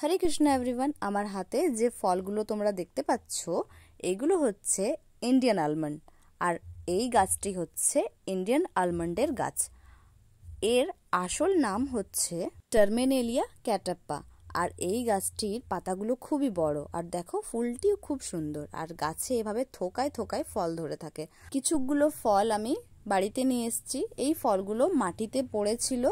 হরে Krishna everyone. আমার হাতে যে ফলগুলো তোমরা দেখতে পাচ্ছ এইগুলো হচ্ছে ইন্ডিয়ান আলমন্ড, আর এই গাছটি হচ্ছে ইন্ডিয়ান আলমন্ডের গাছ। এর আসল নাম হচ্ছে টার্মেনেলিয়া ক্যাটাপ্পা। আর এই গাছটির পাতাগুলো খুবই বড়, আর দেখো ফুলটিও খুব সুন্দর, আর গাছে এভাবে থোকায় থোকায় ফল ধরে থাকে। কিছুগুলো ফল আমি বাড়িতে নিয়ে এসেছি। এই ফলগুলো মাটিতে পড়েছিল,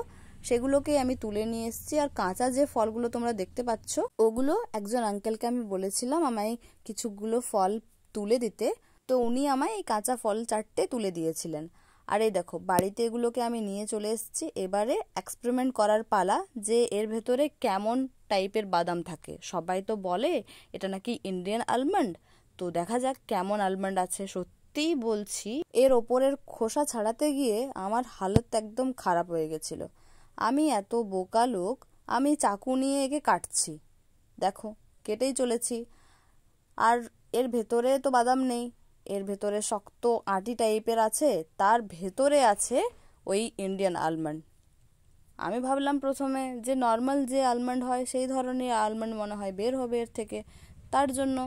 সেগুলোকে আমি তুলে নিয়ে এসেছি। আর কাঁচা যে ফলগুলো তোমরা দেখতে পাচ্ছ ওগুলো একজন আঙ্কেলকে আমি বলেছিলাম আমায় কিছুগুলো ফল তুলে দিতে, তো উনি আমায় এই কাঁচা ফল 4টে তুলে দিয়েছিলেন। আর এই দেখো বাড়িতে এগুলোকে আমি নিয়ে চলে এসেছি। এবারে এক্সপেরিমেন্ট করার পালা যে এর ভেতরে কেমন টাইপের বাদাম থাকে। সবাই তো বলে এটা নাকি ইন্ডিয়ান আলমন্ড, তো দেখা যাক কেমন আলমন্ড আছে। সত্যিই বলছি, এর ওপরের খোসা ছাড়াতে গিয়ে আমার হালত একদম খারাপ হয়ে গেছিল। আমি এত বোকা লোক, আমি চাকু নিয়ে একে কাটছি, দেখো কেটেই চলেছি। আর এর ভেতরে তো বাদাম নেই, এর ভেতরে শক্ত আটি টাইপের আছে, তার ভেতরে আছে ওই ইন্ডিয়ান আলমন্ড। আমি ভাবলাম প্রথমে যে নর্মাল যে আলমন্ড হয় সেই ধরনের আলমন্ড মনে হয় বের হবে এর থেকে। তার জন্য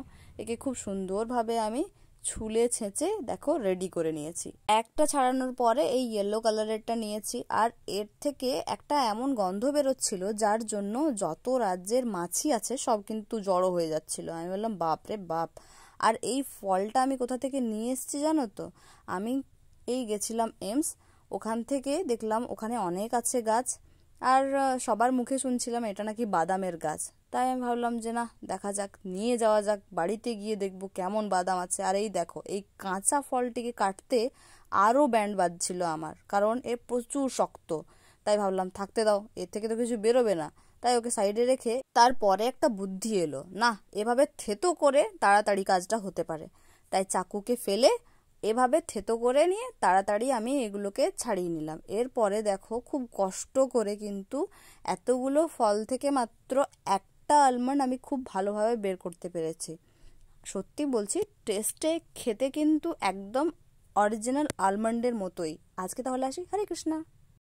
একে খুব সুন্দরভাবে আমি ছুলে ছেঁচে দেখো রেডি করে নিয়েছি। একটা ছাড়ানোর পরে এই ইয়েলো কালারেরটা নিয়েছি, আর এর থেকে একটা এমন গন্ধ বেরোচ্ছিল যার জন্য যত রাজ্যের মাছি আছে সব কিন্তু জড়ো হয়ে যাচ্ছিল। আমি বললাম বাপরে বাপ। আর এই ফলটা আমি কোথা থেকে নিয়ে এসেছি জানো তো? আমি এই গেছিলাম এমস, ওখান থেকে দেখলাম ওখানে অনেক আছে গাছ, আর সবার মুখে শুনছিলাম এটা নাকি বাদামের গাছ। তাই আমি ভাবলাম যে না, দেখা যাক, নিয়ে যাওয়া যাক, বাড়িতে গিয়ে দেখবো কেমন বাদাম আছে। আর এই দেখো এই কাঁচা ফলটিকে কাটতে আরও ব্যান্ড বাজছিল আমার, কারণ এ প্রচুর শক্ত। তাই ভাবলাম থাকতে দাও, এর থেকে তো কিছু বেরোবে না। তাই ওকে সাইডে রেখে তারপরে একটা বুদ্ধি এলো, না এভাবে থেতো করে তাড়াতাড়ি কাজটা হতে পারে। তাই চাকুকে ফেলে এভাবে থেতো করে নিয়ে তাড়াতাড়ি আমি এগুলোকে ছাড়িয়ে নিলাম। এরপরে দেখো খুব কষ্ট করে কিন্তু এতগুলো ফল থেকে মাত্র একটা আলমন্ড আমি খুব ভালোভাবে বের করতে পেরেছি। সত্যি বলছি, টেস্টে খেতে কিন্তু একদম অরিজিনাল আলমন্ডের মতোই। আজকে তাহলে আসি, হরে কৃষ্ণা।